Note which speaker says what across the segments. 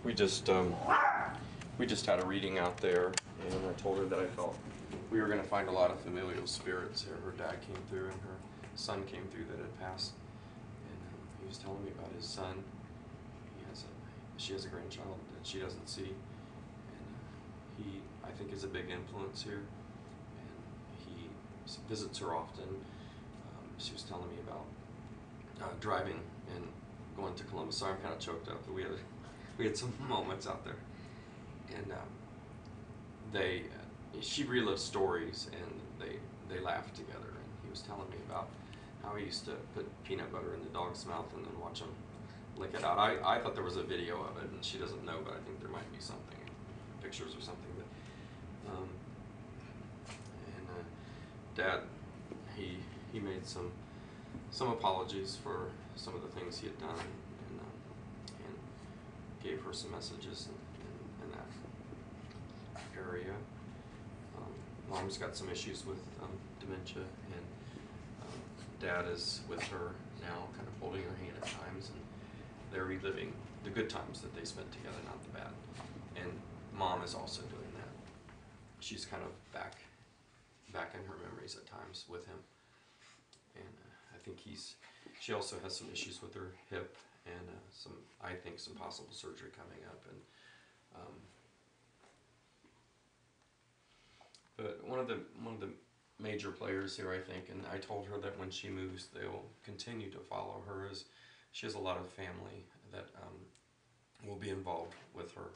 Speaker 1: We just had a reading out there, and I told her that I felt we were going to find a lot of familial spirits here. Her dad came through, and her son came through that had passed, and he was telling me about his son. She has a grandchild that she doesn't see, and he, I think, is a big influence here, and he visits her often. She was telling me about driving and going to Columbus. Sorry, I'm kind of choked up, but we had some moments out there, and she relived stories, and they laughed together. And he was telling me about how he used to put peanut butter in the dog's mouth and then watch them lick it out. I thought there was a video of it, and she doesn't know, but I think there might be something, pictures or something. But Dad, he made some apologies for some of the things he had done, and gave her some messages in that area. Mom's got some issues with dementia, and Dad is with her now, kind of holding her hand at times, and they're reliving the good times that they spent together, not the bad. And Mom is also doing that. She's kind of back in her memories at times with him. And I think she also has some issues with her hip, and I think some possible surgery coming up. And but one of the major players here, I think, and I told her that when she moves, they'll continue to follow her, as she has a lot of family that will be involved with her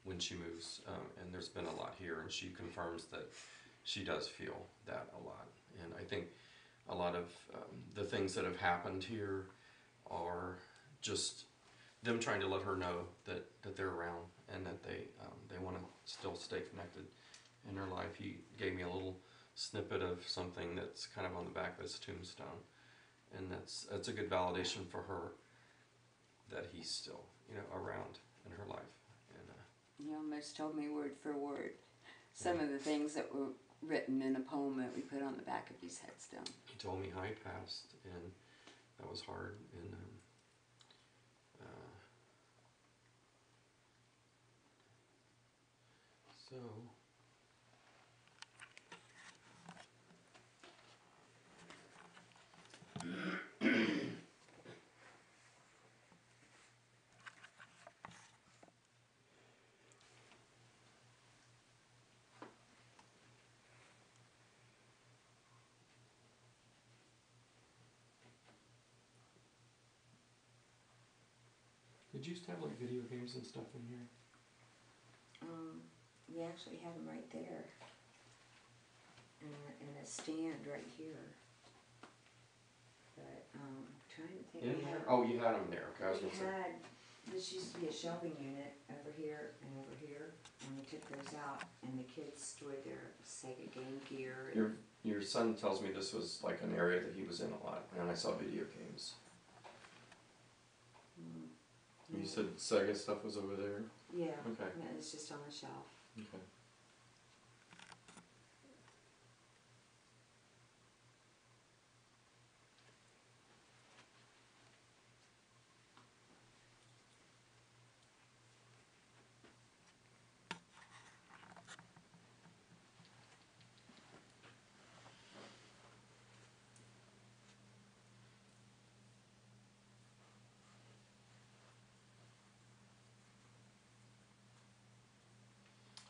Speaker 1: when she moves, and there's been a lot here, and she confirms that she does feel that a lot. And I think a lot of the things that have happened here are just them trying to let her know that they're around, and that they want to still stay connected in her life. He gave me a little snippet of something that's kind of on the back of his tombstone, and that's a good validation for her that he's still, around in her life. And
Speaker 2: he almost told me word for word some of the things that were written in a poem that we put on the back of his headstone.
Speaker 1: He told me how he passed, and that was hard. And so. Did you used to have like video games and stuff in here?
Speaker 2: We actually have them right there, and a stand right here. But trying to think.
Speaker 1: In here? Oh, you had them there. Okay, I was gonna say.
Speaker 2: This used to be a shelving unit over here and over here, and we took those out, and the kids stored their Sega Game Gear.
Speaker 1: Your son tells me this was like an area that he was in a lot, and I saw video games. You said Sega stuff was over there?
Speaker 2: Yeah.
Speaker 1: Okay.
Speaker 2: And it's just on the shelf.
Speaker 1: Okay.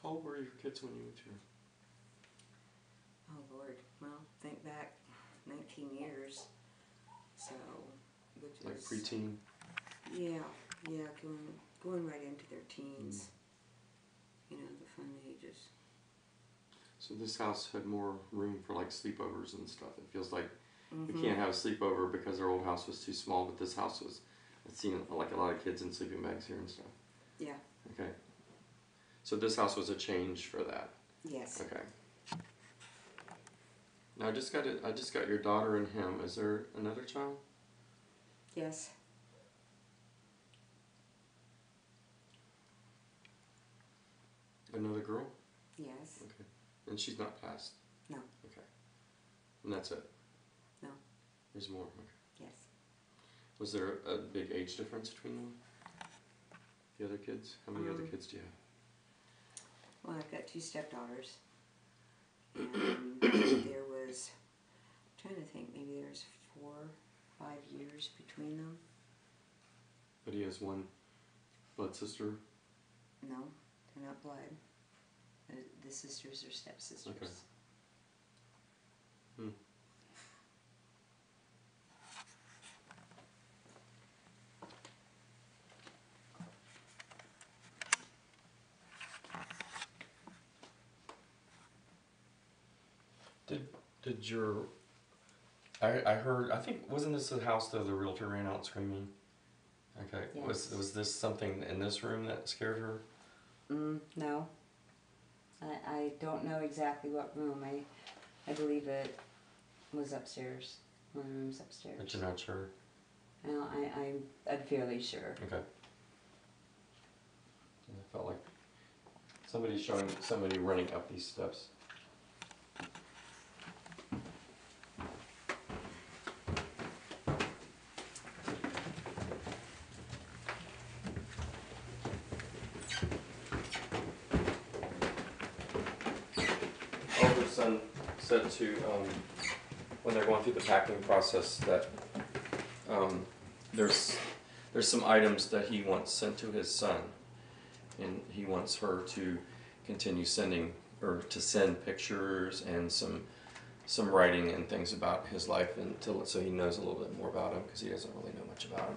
Speaker 1: How old were your kids when you moved here?
Speaker 2: Oh Lord, well, think back 19 years, so, which
Speaker 1: like
Speaker 2: is...
Speaker 1: preteen?
Speaker 2: Yeah, going right into their teens, the fun ages.
Speaker 1: So this house had more room for like sleepovers and stuff. It feels like we can't have a sleepover because our old house was too small, but this house was, I've seen like a lot of kids in sleeping bags here and stuff.
Speaker 2: Yeah.
Speaker 1: Okay. So this house was a change for that?
Speaker 2: Yes.
Speaker 1: Okay. Now I just got your daughter and him. Is there another child?
Speaker 2: Yes.
Speaker 1: Another girl?
Speaker 2: Yes.
Speaker 1: Okay. And she's not passed?
Speaker 2: No.
Speaker 1: Okay. And that's it?
Speaker 2: No.
Speaker 1: There's more? Okay.
Speaker 2: Yes.
Speaker 1: Was there a big age difference between them? The other kids? How many other kids do you have?
Speaker 2: Well, I've got 2 stepdaughters. And there was, I'm trying to think, maybe there's 4 or 5 years between them.
Speaker 1: But he has one blood sister?
Speaker 2: No, they're not blood. The sisters are stepsisters.
Speaker 1: Okay. Hmm. Did your... I heard, I think, wasn't this the house that the realtor ran out screaming? Okay.
Speaker 2: Yes.
Speaker 1: Was this something in this room that scared her?
Speaker 2: No. I don't know exactly what room. I believe it was upstairs. One of the rooms upstairs.
Speaker 1: But you're not sure?
Speaker 2: No, I'm fairly sure.
Speaker 1: Okay. I felt like somebody's showing somebody running up these steps. Older son said to, when they're going through the packing process, that there's some items that he wants sent to his son, and he wants her to continue sending, or to send pictures and some writing and things about his life, until so he knows a little bit more about him, because he doesn't really know much about him.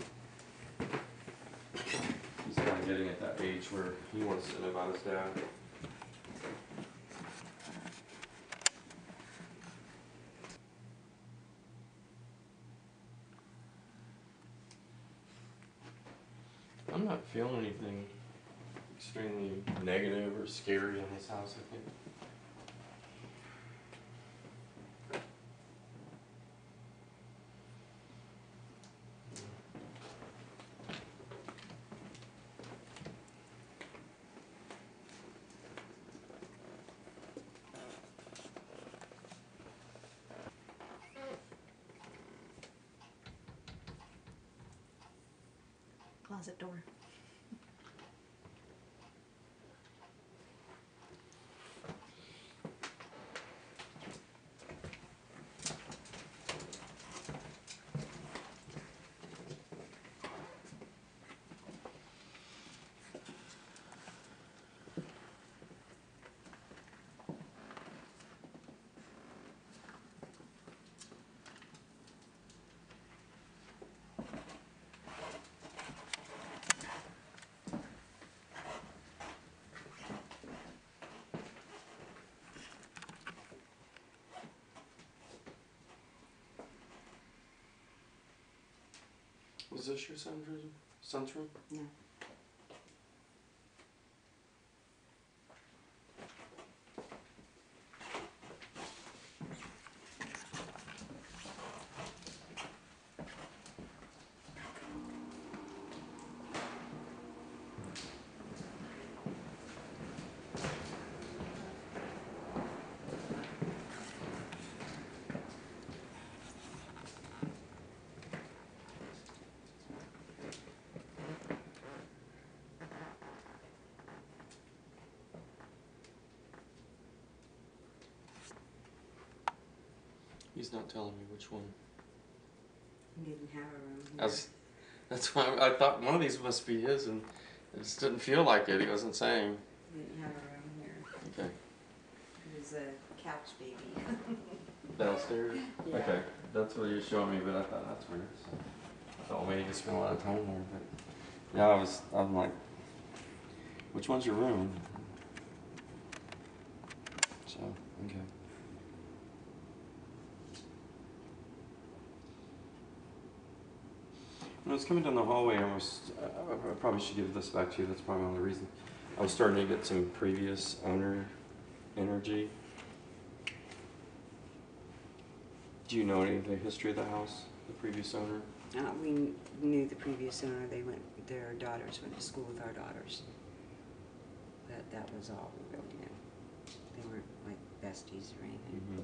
Speaker 1: He's kind of getting at that age where he wants to know about his dad. I'm not feeling anything extremely negative or scary in this house, I think.
Speaker 3: Closet door.
Speaker 1: Was this your son's room?
Speaker 2: No.
Speaker 1: He's not telling me which one.
Speaker 2: He didn't have a room here.
Speaker 1: That's why I thought one of these must be his, and it just didn't feel like it. He wasn't saying.
Speaker 2: He didn't have a room here.
Speaker 1: Okay.
Speaker 2: He was a couch baby.
Speaker 1: Downstairs?
Speaker 2: Yeah.
Speaker 1: Okay. That's what he was showing me, but I thought that's weird. So I thought, well, maybe he spent a lot of time there. But yeah, I'm like, which one's your room? So, okay. When I was coming down the hallway, I probably should give this back to you. That's probably one of the reasons. I was starting to get some previous owner energy. Do you know any of the history of the house, the previous owner?
Speaker 2: We knew the previous owner. Their daughters went to school with our daughters. That was all we really knew. They weren't like besties or anything.
Speaker 1: Mm-hmm.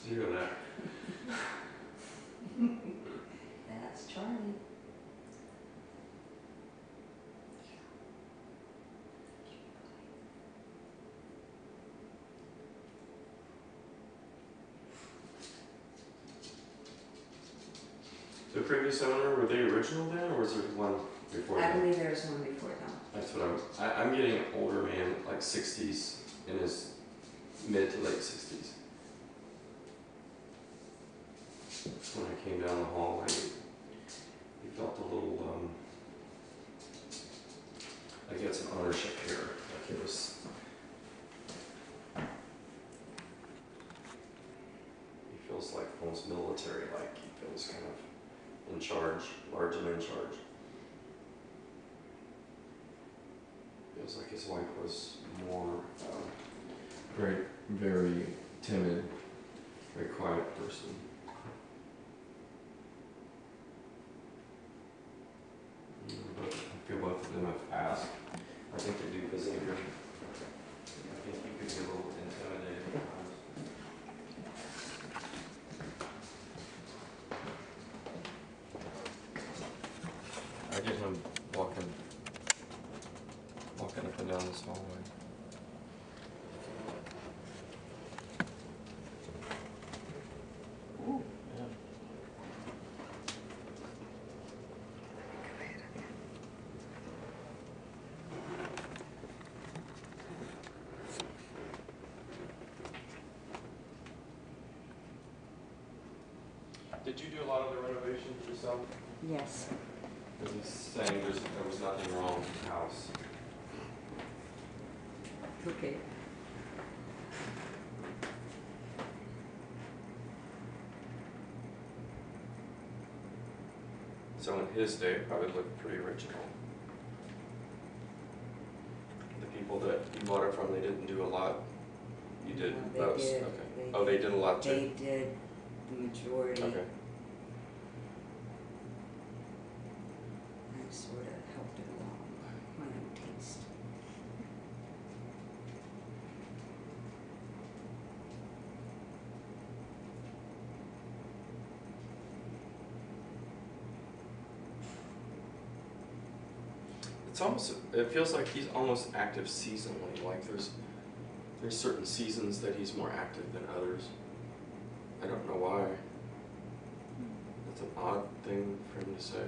Speaker 1: Did you hear that?
Speaker 2: That's Charlie.
Speaker 1: The previous owner, were they original then, or was there one before
Speaker 2: I
Speaker 1: them?
Speaker 2: believe there was one before them.
Speaker 1: That's what I'm getting an older man, like 60s, in his mid to late 60s. When I came down the hall, he felt a little, I guess an ownership here, like it was, he feels like almost military-like, he feels kind of in charge, large and in charge. Feels like his wife was more, very timid, very quiet person. But I feel both of them have passed. I think they do behavior. I think you could be a little intimidated at times. I get him walking up and down this hallway.
Speaker 2: Ooh.
Speaker 1: Yeah. Did you do a lot of the renovations yourself?
Speaker 2: Yes.
Speaker 1: Because he's saying there was nothing wrong with the house.
Speaker 2: Okay.
Speaker 1: So in his day, it probably looked pretty original. The people that you bought it from, they didn't do a lot. You did
Speaker 2: They
Speaker 1: most.
Speaker 2: did.
Speaker 1: Okay. They did a lot too.
Speaker 2: They did the majority.
Speaker 1: Okay.
Speaker 2: I sort of helped it along, my own taste.
Speaker 1: It's almost. It feels like he's almost active seasonally. Like there's certain seasons that he's more active than others. I don't know why. That's an odd thing for him to say.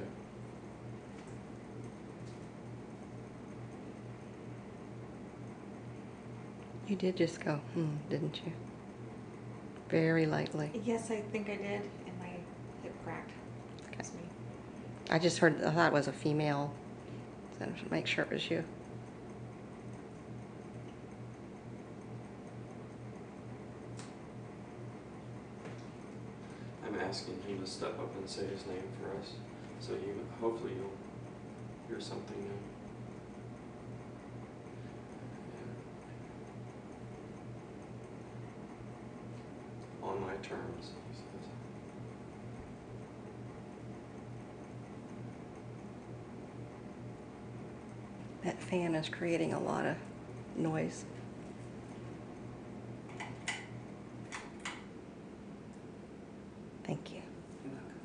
Speaker 3: You did just go, didn't you? Very lightly.
Speaker 4: Yes, I think I did, and my hip cracked. That's me.
Speaker 3: I just heard, I thought it was a female. So make sure it was you.
Speaker 1: I'm asking him to step up and say his name for us, so hopefully you'll hear something new. On my terms, he says.
Speaker 3: That fan is creating a lot of noise. Thank you.
Speaker 2: You're welcome.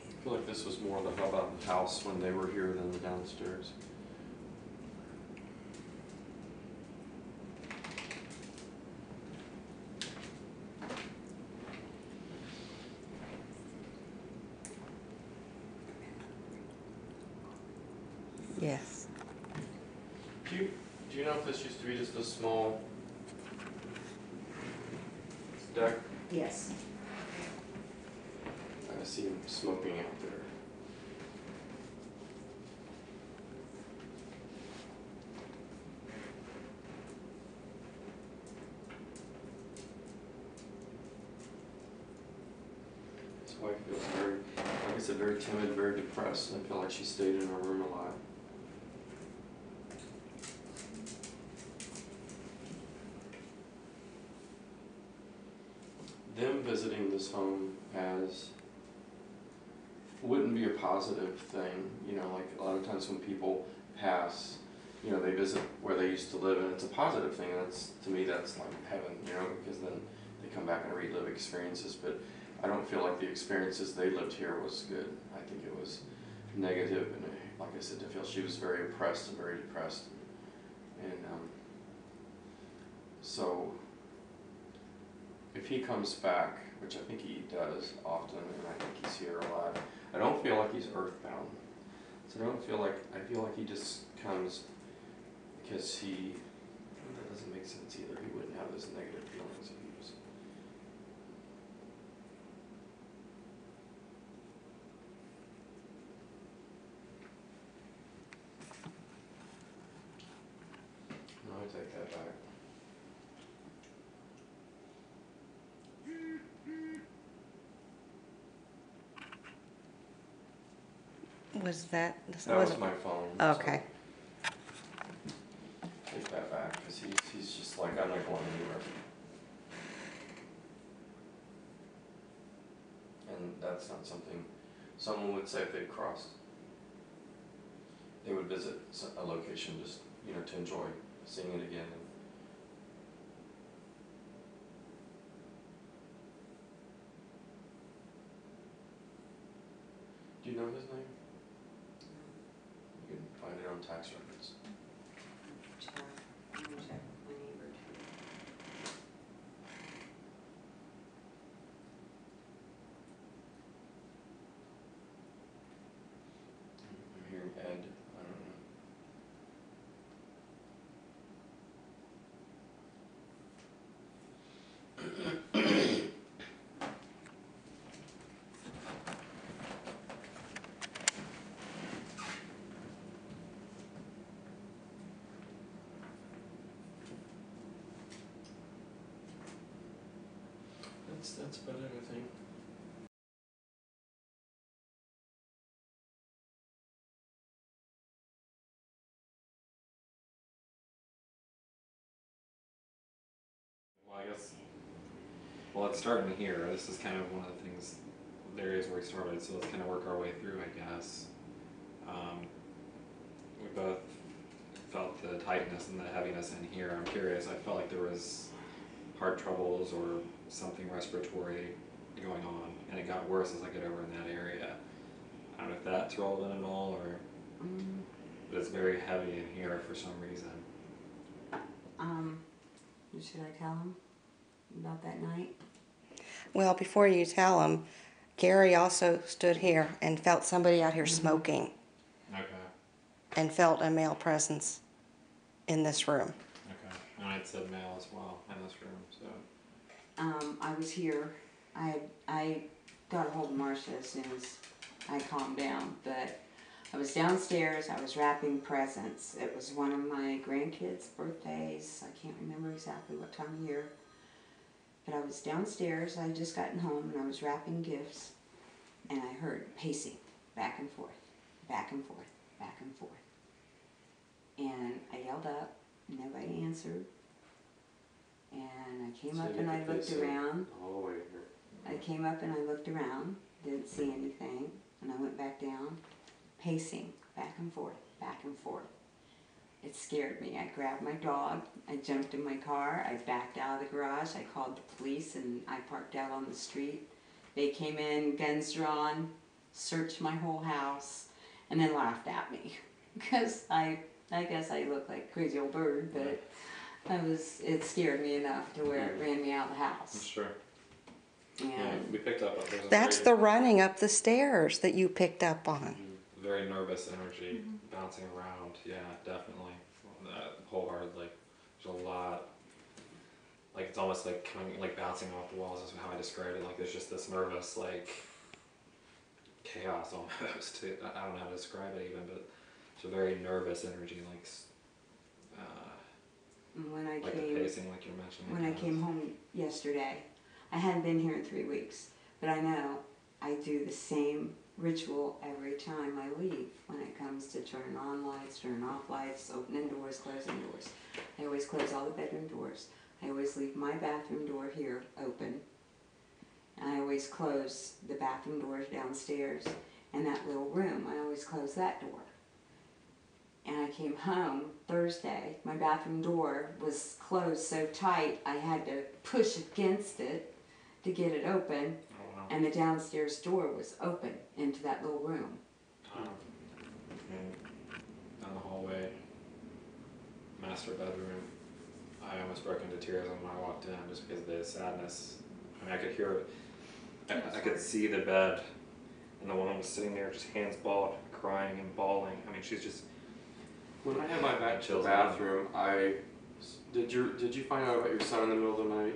Speaker 1: I feel like this was more the hub out of the house when they were here than the downstairs.
Speaker 3: Yes.
Speaker 1: Do you know if this used to be just a small deck?
Speaker 2: Yes.
Speaker 1: I see him smoking out there. His wife feels very, like I said, very timid, very depressed, and I feel like she stayed in her room a lot. Them visiting this home wouldn't be a positive thing, you know, like a lot of times when people pass, you know, they visit where they used to live, and it's a positive thing. That's, to me, that's like heaven, you know, because then they come back and relive experiences. But I don't feel like the experiences they lived here was good. I think it was negative, and like I said, to feel she was very oppressed and very depressed, and so if he comes back, which I think he does often, and I think he's here a lot, I don't feel like he's earthbound. So I don't feel like, I feel like he just comes because he, that doesn't make sense either. He wouldn't have those negative feelings if he was. No, I take that back.
Speaker 3: Was that?
Speaker 1: That was my phone.
Speaker 3: Okay.
Speaker 1: So take that back, because he's just like, I'm not going anywhere. And that's not something someone would say if they'd crossed. They would visit a location just, you know, to enjoy seeing it again. Do you know his name? You can find it on tax records.
Speaker 2: Check. I'm gonna check with my neighbor too.
Speaker 1: I'm hearing Ed. I don't know. That's about it, I think.
Speaker 5: Well, I guess, well, it's starting here. This is kind of one of the things, the areas where we started, so let's kind of work our way through, I guess. We both felt the tightness and the heaviness in here. I'm curious, I felt like there was heart troubles or something respiratory going on, and it got worse as I get over in that area. I don't know if that's relevant at all, or, but it's very heavy in here for some reason.
Speaker 2: Should I tell him about that night?
Speaker 3: Well, before you tell him, Garry also stood here and felt somebody out here smoking
Speaker 5: Okay.
Speaker 3: and felt a male presence in this room.
Speaker 5: Okay. And I'd said male as well in this room, so.
Speaker 2: I was here. I got a hold of Marcia as soon as I calmed down, but I was downstairs. I was wrapping presents. It was one of my grandkids' birthdays. I can't remember exactly what time of year. But I was downstairs. I had just gotten home and I was wrapping gifts, and I heard pacing back and forth, back and forth, back and forth. And I yelled up. Nobody answered. And I came up and I looked around.
Speaker 1: All the way here.
Speaker 2: I came up and I looked around, didn't see anything, and I went back down, pacing back and forth, back and forth. It scared me. I grabbed my dog, I jumped in my car, I backed out of the garage, I called the police, and I parked out on the street. They came in, guns drawn, searched my whole house, and then laughed at me. Because I guess I look like a crazy old bird, but it scared me enough to where it ran me out of the house.
Speaker 5: Sure.
Speaker 2: And
Speaker 5: Yeah, we picked up. There was a
Speaker 3: That's the running up the stairs that you picked up on.
Speaker 5: very nervous energy bouncing around. Yeah, definitely. Wholeheartedly. There's a lot. Like it's almost like coming, like bouncing off the walls. Is how I described it. Like there's just this nervous, like chaos almost. I don't know how to describe it even, but it's a very nervous energy. Like
Speaker 2: when I
Speaker 5: like
Speaker 2: came,
Speaker 5: the pacing, like you're mentioning.
Speaker 2: when I came home yesterday, I hadn't been here in 3 weeks, but I know I do the same ritual every time I leave when it comes to turn on lights, turn off lights, opening doors, closing doors. I always close all the bedroom doors. I always leave my bathroom door here open. And I always close the bathroom doors downstairs and that little room. I always close that door. And I came home Thursday. My bathroom door was closed so tight I had to push against it to get it open.
Speaker 5: Oh wow.
Speaker 2: And the downstairs door was open into that little room.
Speaker 5: And down the hallway, master bedroom. I almost broke into tears when I walked in just because of the sadness. I mean, I could hear it. I could see the bed, and the woman was sitting there, just hands balled, crying and bawling. I mean, she's just.
Speaker 1: When I had my back to the
Speaker 5: Chills.
Speaker 1: bathroom, did you find out about your son in the middle of the night?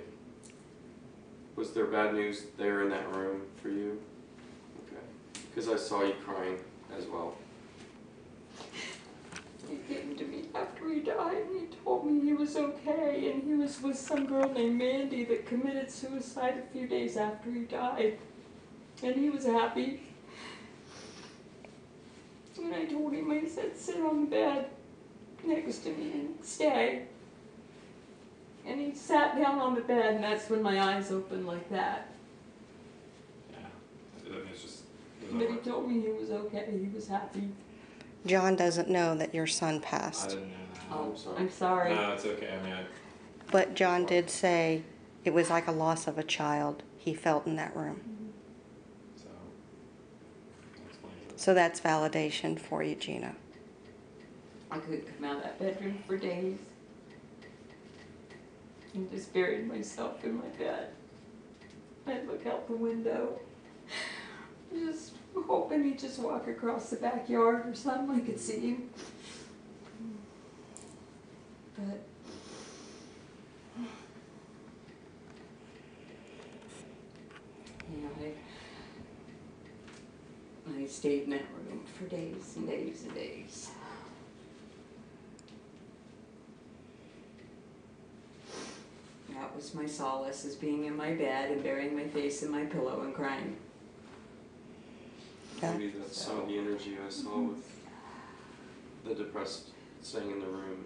Speaker 1: Was there bad news there in that room for you? Okay, because I saw you crying as well.
Speaker 2: He came to me after he died and he told me he was okay, and he was with some girl named Mandy that committed suicide a few days after he died. And he was happy. And I told him, I said, sit on the bed next to me and stay. And he sat down on the bed, and that's when my eyes opened like that.
Speaker 5: Yeah. I mean, it's just.
Speaker 2: But he told me he was okay, he was happy.
Speaker 3: John doesn't know that your son
Speaker 5: I
Speaker 3: passed.
Speaker 5: didn't know that.
Speaker 2: Oh,
Speaker 1: I'm sorry.
Speaker 2: I'm sorry.
Speaker 5: No, it's okay. I mean,
Speaker 3: But John did say it was like a loss of a child he felt in that room.
Speaker 5: so. That explains it.
Speaker 3: So that's validation for you, Gina.
Speaker 2: I couldn't come out of that bedroom for days. And just buried myself in my bed. I'd look out the window, just hoping he'd just walk across the backyard or something, I could see him. But you know, I stayed in that room for days and days and days. That was my solace, is being in my bed and burying my face in my pillow and crying.
Speaker 3: Yeah.
Speaker 1: Maybe that's some of the energy I saw with the depressed staying in the room.